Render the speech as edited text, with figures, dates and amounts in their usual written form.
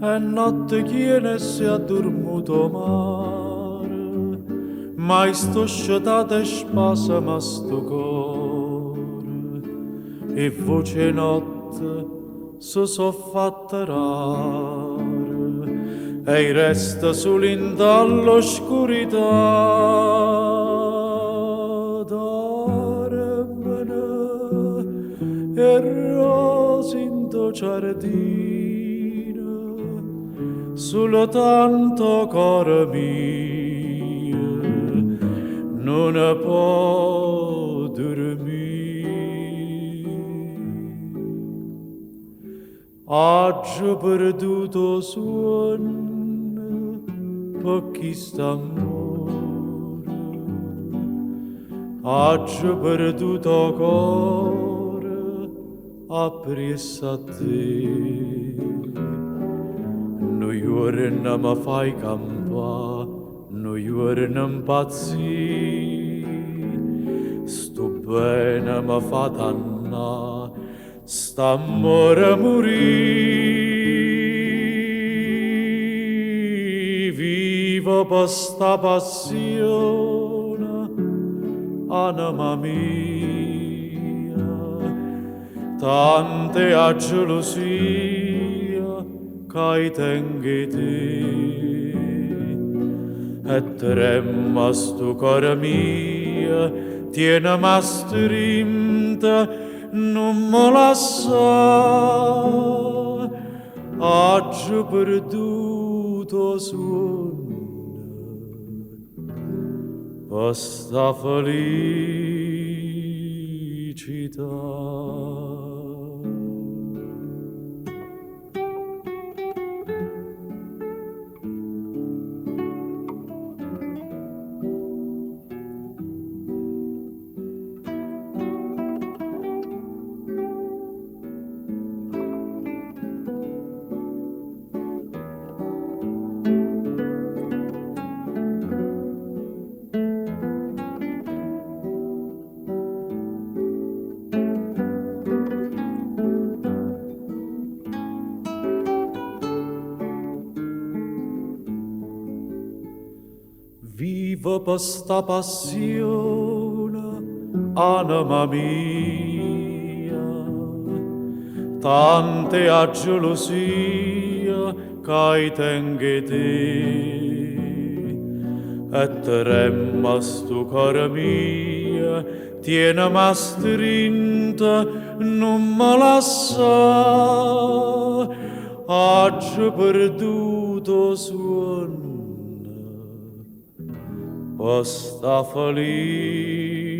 e notte chiene si è dormuto mare, mai sto sciatate e spasa ma sto cuore, e voce notte so fatta rare, e resta solo in dall'oscurità. E rose in tuo giardino, solo tanto cuore mio non può dormire. Oggi perduto suono per chi sta amore, oggi perduto cuore appresso a te. Noi giorni mi fai campare, noi giorni impazzire, sto bene mi fa dannare, st'amore morì. Vivo per sta passione, anima mia, tante a gelosia che tengi te, e tremma sto cuore mio, tiene ma strinta, non me lascia, oggi perduto sonno, per sta felicità. Vivo per sta passione, anima mia, tante a gelosia che tengi te, e tremma sto cuore mio, tiene ma strinta, non me lascia, oggi perduto suono, questa felicità.